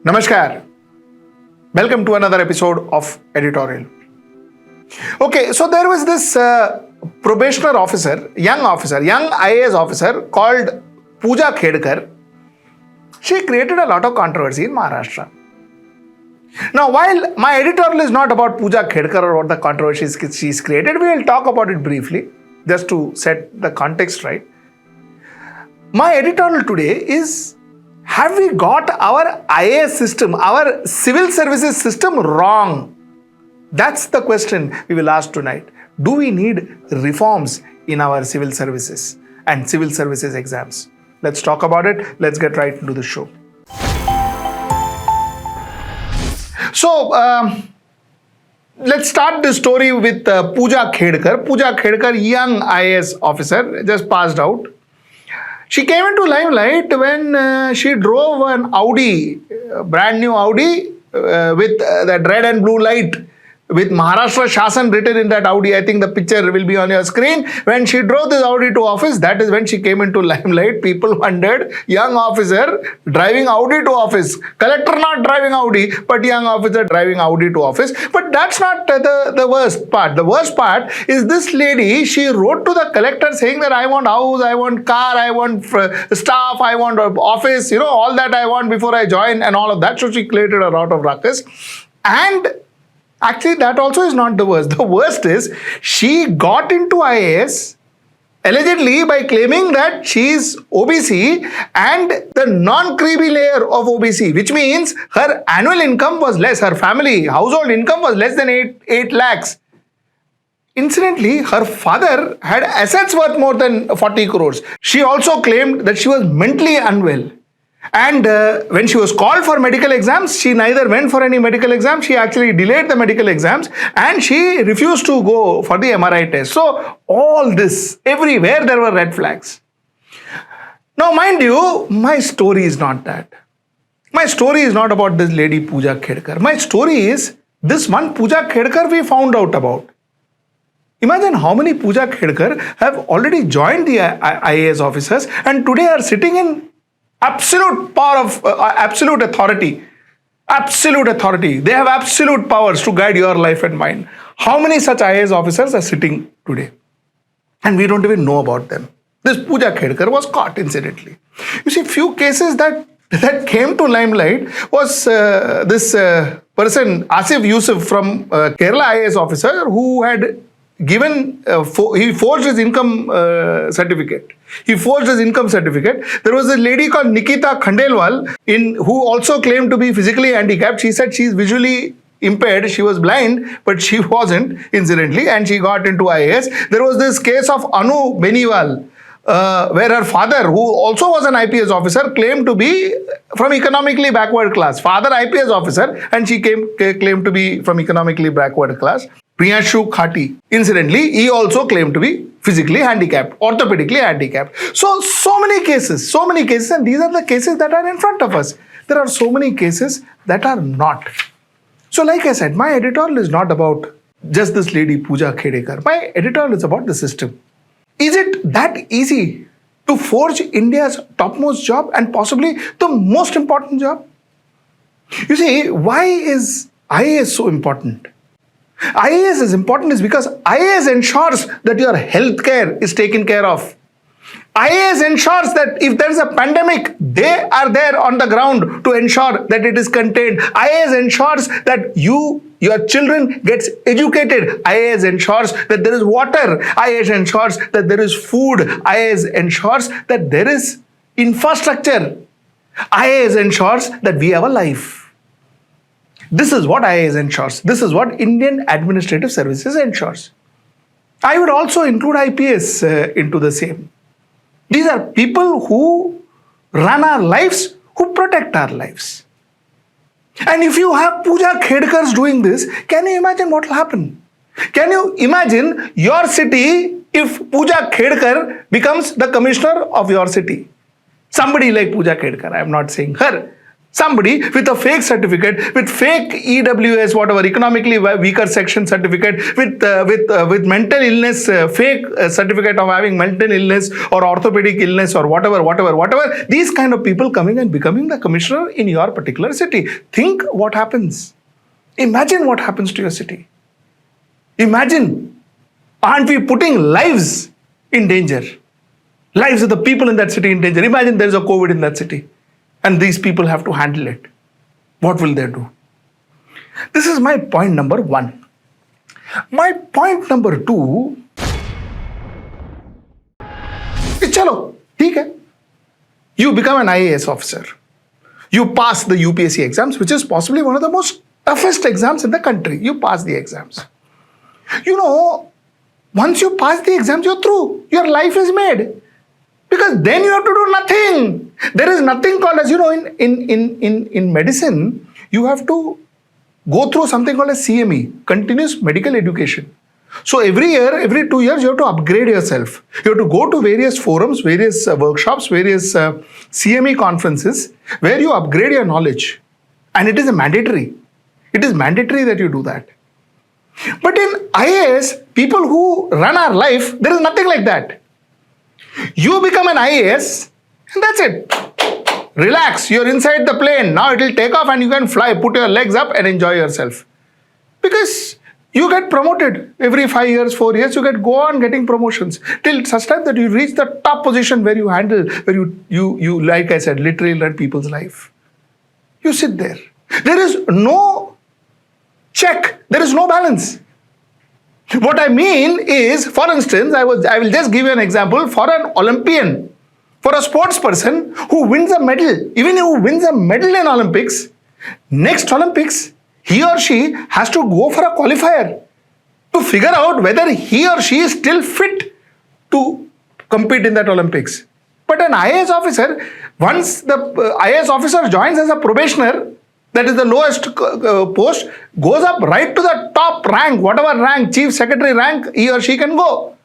Namaskar. Welcome to another episode of Editorial. Okay, so there was this probationer officer, young IAS officer called Puja Khedkar. She created a lot of controversy in Maharashtra. Now, while my editorial is not about Puja Khedkar or what the controversies she's created, we will talk about it briefly, just to set the context right. My editorial today is, have we got our IAS system, our civil services system wrong? That's the question we will ask tonight. Do we need reforms in our civil services and civil services exams? Let's talk about it. Let's get right into the show. So, let's start the story with Puja Khedkar. Puja Khedkar, young IAS officer, just passed out. She came into limelight when she drove an Audi, brand new Audi with that red and blue light with Maharashtra Shasan written in that Audi. I think the picture will be on your screen. When she drove this Audi to office, that is when she came into limelight. People wondered, young officer driving Audi to office. Collector not driving Audi, but young officer driving Audi to office. But that's not the worst part. The worst part is this lady, she wrote to the collector saying that I want house, I want car, I want staff, I want office, all that I want before I join and all of that. So she created a lot of ruckus. And actually, that also is not the worst. The worst is she got into IAS allegedly by claiming that she is OBC and the non-creepy layer of OBC, which means her annual income was less, her family household income was less than 8 lakhs. Incidentally, her father had assets worth more than 40 crores. She also claimed that she was mentally unwell. And when she was called for medical exams, she neither went for any medical exams, she actually delayed the medical exams and she refused to go for the MRI test. So all this, everywhere there were red flags. Now mind you, my story is not that. My story is not about this lady Puja Khedkar. My story is this one Puja Khedkar we found out about. Imagine how many Puja Khedkar have already joined the IAS officers and today are sitting in absolute power of absolute authority. Absolute authority. They have absolute powers to guide your life and mine. How many such IAS officers are sitting today? And we don't even know about them. This Puja Khedkar was caught, incidentally. You see, few cases that came to limelight was this person, Asif Yusuf from Kerala IAS officer who had given, he forged his income certificate. There was a lady called Nikita Khandelwal who also claimed to be physically handicapped. She said she's visually impaired. She was blind, but she wasn't, incidentally, and she got into IAS. There was this case of Anu Beniwal, where her father, who also was an IPS officer, claimed to be from economically backward class. Father IPS officer, and she claimed to be from economically backward class. Priyanshu Khati, incidentally, he also claimed to be physically handicapped, orthopedically handicapped. So many cases, and these are the cases that are in front of us. There are so many cases that are not. So like I said, my editorial is not about just this lady Puja Khedkar. My editorial is about the system. Is it that easy to forge India's topmost job and possibly the most important job? You see, why is IAS so important? IAS is important is because IAS ensures that your healthcare is taken care of. IAS ensures that if there is a pandemic, they are there on the ground to ensure that it is contained. IAS ensures that your children gets educated. IAS ensures that there is water. IAS ensures that there is food. IAS ensures that there is infrastructure. IAS ensures that we have a life. This is what IAS ensures. This is what Indian Administrative Services ensures. I would also include IPS into the same. These are people who run our lives, who protect our lives. And if you have Puja Khedkars doing this, can you imagine what will happen? Can you imagine your city if Puja Khedkar becomes the commissioner of your city? Somebody like Puja Khedkar, I am not saying her. Somebody with a fake certificate, with fake EWS, whatever, economically weaker section certificate, with mental illness, fake certificate of having mental illness or orthopedic illness or whatever. These kind of people coming and becoming the commissioner in your particular city. Think what happens. Imagine what happens to your city. Imagine, aren't we putting lives in danger? Lives of the people in that city in danger. Imagine there is a COVID in that city and these people have to handle it. What will they do? This is my point number 1. My point number 2 is, chalo, theek hai. You become an IAS officer. You pass the UPSC exams, which is possibly one of the most toughest exams in the country. You pass the exams. You know, once you pass the exams, you're through. Your life is made. Because then you have to do nothing. There is nothing called, as you know, in medicine, you have to go through something called a CME, continuous medical education. So every year, every 2 years, you have to upgrade yourself. You have to go to various forums, various workshops, various CME conferences where you upgrade your knowledge. And it is mandatory. It is mandatory that you do that. But in IAS, people who run our life, there is nothing like that. You become an IAS and that's it. Relax, you're inside the plane. Now it will take off and you can fly. Put your legs up and enjoy yourself. Because you get promoted every 5 years, 4 years, you go on getting promotions till such time that you reach the top position where you handle, where you like I said, literally run people's life. You sit there. There is no check. There is no balance. What I mean is, for instance, I will just give you an example. For an Olympian, for a sports person who wins a medal, even who wins a medal in Olympics, next Olympics, he or she has to go for a qualifier to figure out whether he or she is still fit to compete in that Olympics. But an IAS officer, once the IAS officer joins as a probationer, that is the lowest post, goes up right to the top rank, whatever rank, chief secretary rank, he or she can go.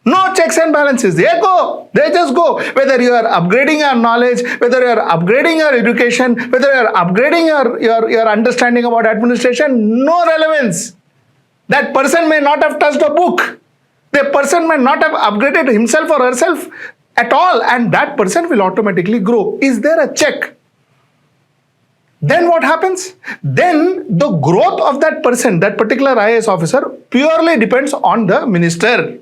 No checks and balances. They go. They just go. Whether you are upgrading your knowledge, whether you are upgrading your education, whether you are upgrading your understanding about administration, no relevance. That person may not have touched a book. The person may not have upgraded himself or herself at all, and that person will automatically grow. Is there a check? Then what happens? Then the growth of that person, that particular IAS officer, purely depends on the minister.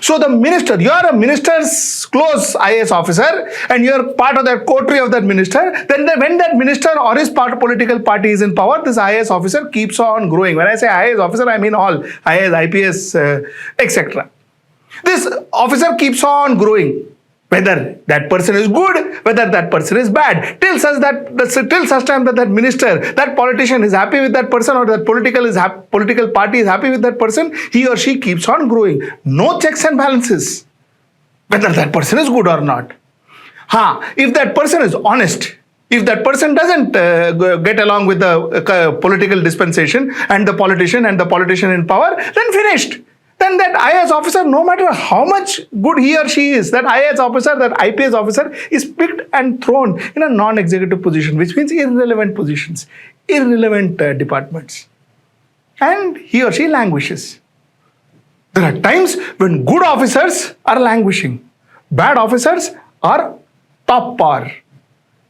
So the minister, you are a minister's close IAS officer and you are part of that coterie of that minister, then when that minister or his political party is in power, this IAS officer keeps on growing. When I say IAS officer, I mean all IAS, IPS, etc. This officer keeps on growing. Whether that person is good, whether that person is bad, till such time that minister, that politician is happy with that person, or that political party is happy with that person, he or she keeps on growing. No checks and balances, whether that person is good or not. If that person is honest, if that person doesn't get along with the political dispensation and the politician in power, then finished. Then that IAS officer, no matter how much good he or she is, that IAS officer, that IPS officer is picked and thrown in a non-executive position, which means irrelevant positions, irrelevant departments. And he or she languishes. There are times when good officers are languishing. Bad officers are top power.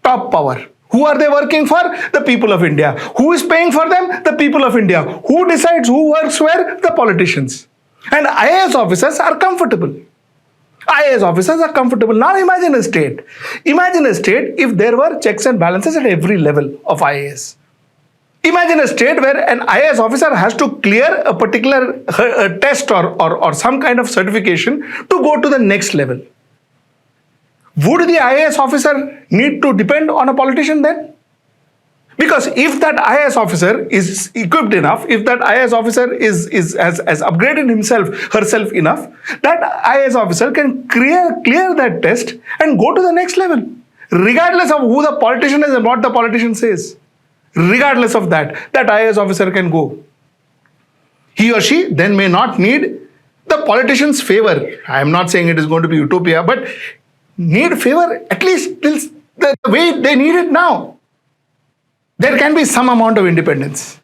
Top power. Who are they working for? The people of India. Who is paying for them? The people of India. Who decides who works where? The politicians. And IAS officers are comfortable. IAS officers are comfortable. Now imagine a state. Imagine a state if there were checks and balances at every level of IAS. Imagine a state where an IAS officer has to clear a particular test or some kind of certification to go to the next level. Would the IAS officer need to depend on a politician then? Because if that IAS officer is equipped enough, if that IAS officer has upgraded herself enough, that IAS officer can clear that test and go to the next level, regardless of who the politician is and what the politician says. Regardless of that IAS officer can go. He or she then may not need the politician's favor. I am not saying it is going to be utopia, but need favor at least till the way they need it now. There can be some amount of independence.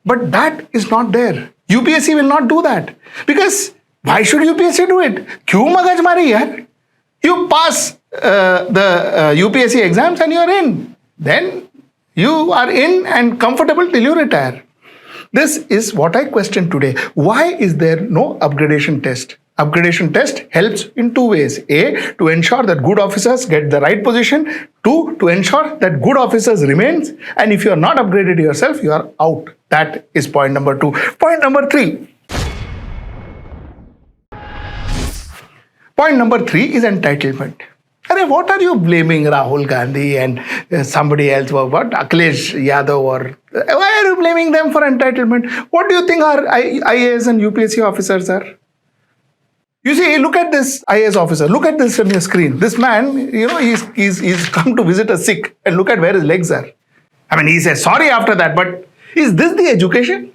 But that is not there. UPSC will not do that. Because why should UPSC do it? Kyun magajmari yaar? You pass the UPSC exams and you are in. Then you are in and comfortable till you retire. This is what I question today. Why is there no upgradation test? Upgradation test helps in two ways. A, to ensure that good officers get the right position. Two, to ensure that good officers remains. And if you are not upgraded yourself, you are out. That is point number 2. Point number 3. Point number 3 is entitlement. What are you blaming Rahul Gandhi and somebody else? What? Akhilesh Yadav or... Why are you blaming them for entitlement? What do you think our IAS and UPSC officers are? You see, look at this IAS officer. Look at this on your screen. This man, he's come to visit a sick and look at where his legs are. He says sorry after that, but is this the education?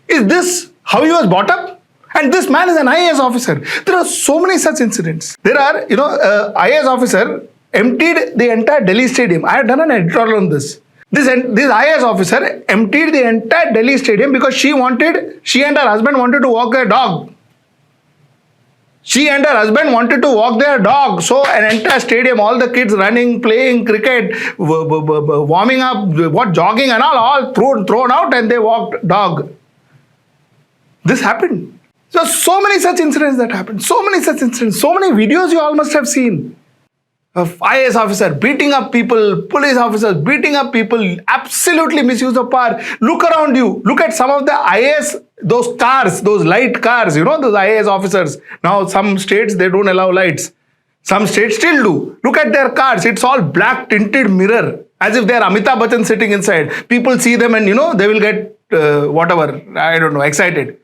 Is this how he was brought up? And this man is an IAS officer. There are so many such incidents. There are, IAS officer emptied the entire Delhi stadium. I have done an editorial on this. This IAS officer emptied the entire Delhi stadium because she and her husband wanted to walk their dog. She and her husband wanted to walk their dog. So an entire stadium, all the kids running, playing cricket, warming up, jogging and all thrown out, and they walked dog. This happened. So many such incidents that happened. So many such incidents. So many videos you all must have seen. Of IAS officer beating up people, police officers beating up people, absolutely misuse of power. Look around you. Look at some of the IAS, those cars, those light cars, those IAS officers. Now some states, they don't allow lights. Some states still do. Look at their cars. It's all black tinted mirror. As if they're Amitabh Bachchan sitting inside. People see them and, they will get, excited.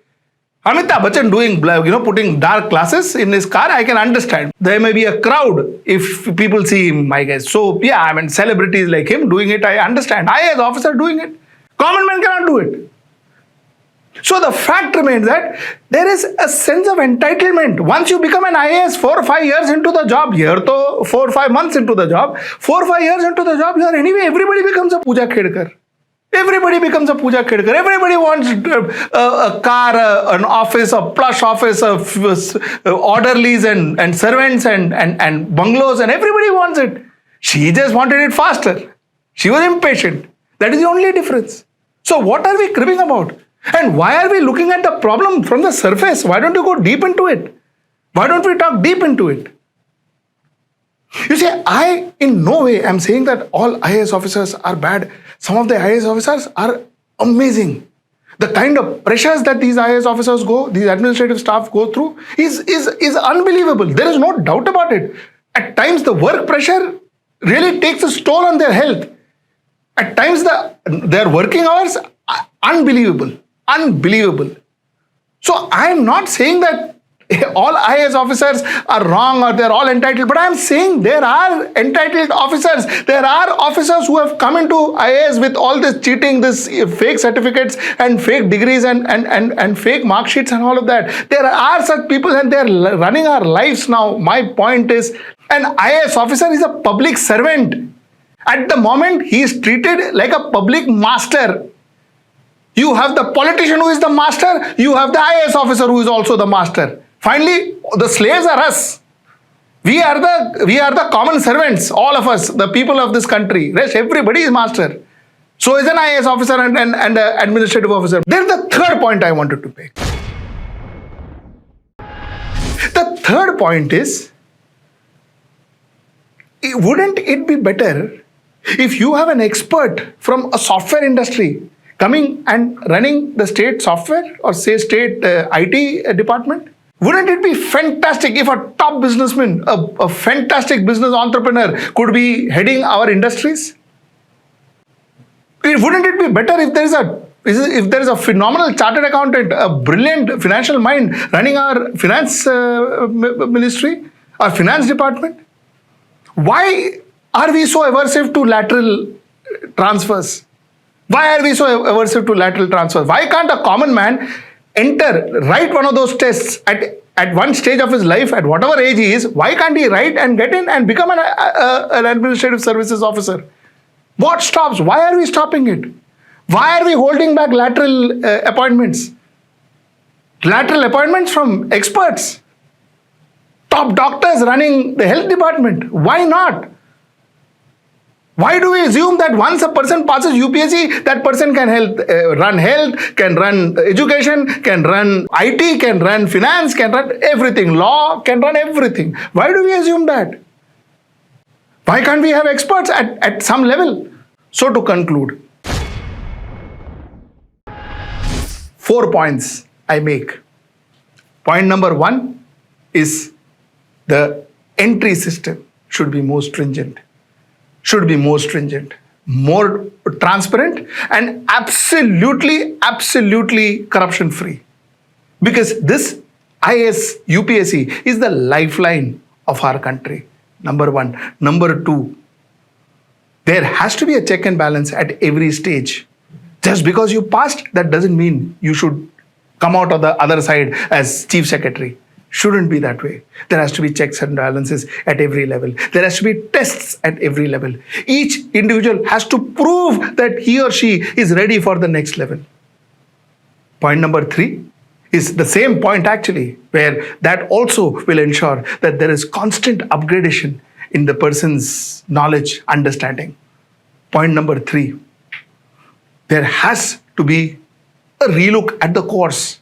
Amitabh Bachchan doing, putting dark glasses in his car, I can understand. There may be a crowd if people see him, I guess. So, celebrities like him doing it, I understand. IAS officer doing it. Common man cannot do it. So, the fact remains that there is a sense of entitlement. Once you become an IAS 4 or 5 years into the job, here to 4 or 5 months into the job, 4 or 5 years into the job, everybody becomes a Puja Khedkar. Everybody becomes a Puja Khedkar. Everybody wants a car, an office, a plush office, orderlies and servants and bungalows, and everybody wants it. She just wanted it faster. She was impatient. That is the only difference. So what are we cribbing about? And why are we looking at the problem from the surface? Why don't you go deep into it? Why don't we talk deep into it? You see, I in no way am saying that all IAS officers are bad. Some of the IAS officers are amazing. The kind of pressures that these IAS officers these administrative staff go through is unbelievable. There is no doubt about it. At times, the work pressure really takes a toll on their health. At times, their working hours are unbelievable. Unbelievable. So, I am not saying that all IAS officers are wrong or they're all entitled, but I'm saying there are entitled officers. There are officers who have come into IAS with all this cheating, this fake certificates and fake degrees and fake mark sheets and all of that. There are such people and they're running our lives now. My point is, an IAS officer is a public servant. At the moment, he is treated like a public master. You have the politician who is the master. You have the IAS officer who is also the master. Finally, the slaves are us. We are the common servants, all of us, the people of this country. Rest, everybody is master. So is an IAS officer and an administrative officer. There's the third point I wanted to make. The third point is, wouldn't it be better if you have an expert from a software industry coming and running the state software or say state IT department? Wouldn't it be fantastic if a top businessman, a fantastic business entrepreneur could be heading our industries? Wouldn't it be better if there is a phenomenal chartered accountant, a brilliant financial mind running our finance ministry, our finance department? Why are we so aversive to lateral transfers? Why are we so aversive to lateral transfers? Why can't a common man write one of those tests at one stage of his life, at whatever age he is? Why can't he write and get in and become an administrative services officer? What stops? Why are we stopping it? Why are we holding back lateral appointments? Lateral appointments from experts. Top doctors running the health department. Why not? Why do we assume that once a person passes UPSC, that person can run health, can run education, can run IT, can run finance, can run everything, law, can run everything? Why do we assume that? Why can't we have experts at some level? So to conclude, 4 points I make. Point number 1 is the entry system should be more stringent, more transparent, and absolutely corruption free. Because this IAS UPSC is the lifeline of our country. Number 1. Number 2, there has to be a check and balance at every stage. Just because you passed, that doesn't mean you should come out of the other side as chief secretary. Shouldn't be that way. There has to be checks and balances at every level. There has to be tests at every level. Each individual has to prove that he or she is ready for the next level. Point number 3 is the same point actually, where that also will ensure that there is constant upgradation in the person's knowledge, understanding. Point number 3, there has to be a relook at the course.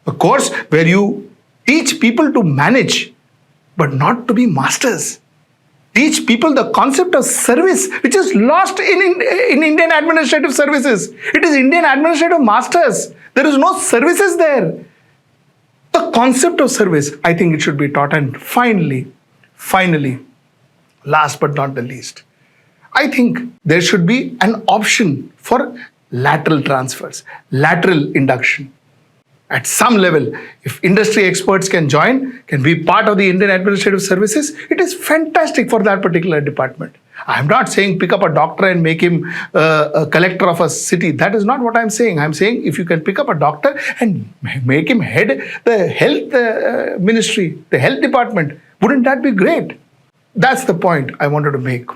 A course where you teach people to manage, but not to be masters. Teach people the concept of service, which is lost in Indian administrative services. It is Indian administrative masters. There is no services there. The concept of service, I think it should be taught. And finally, last but not the least, I think there should be an option for lateral transfers, lateral induction. At some level, if industry experts can join, can be part of the Indian administrative services, it is fantastic for that particular department. I am not saying pick up a doctor and make him a collector of a city. That is not what I am saying. I am saying if you can pick up a doctor and make him head the health ministry, the health department, wouldn't that be great? That's the point I wanted to make.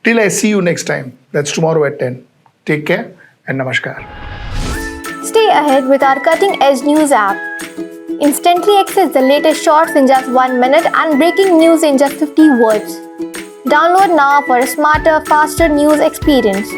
Till I see you next time. That's tomorrow at 10. Take care and namaskar. Stay ahead with our cutting-edge news app. Instantly access the latest shorts in just 1 minute and breaking news in just 50 words. Download now for a smarter, faster news experience.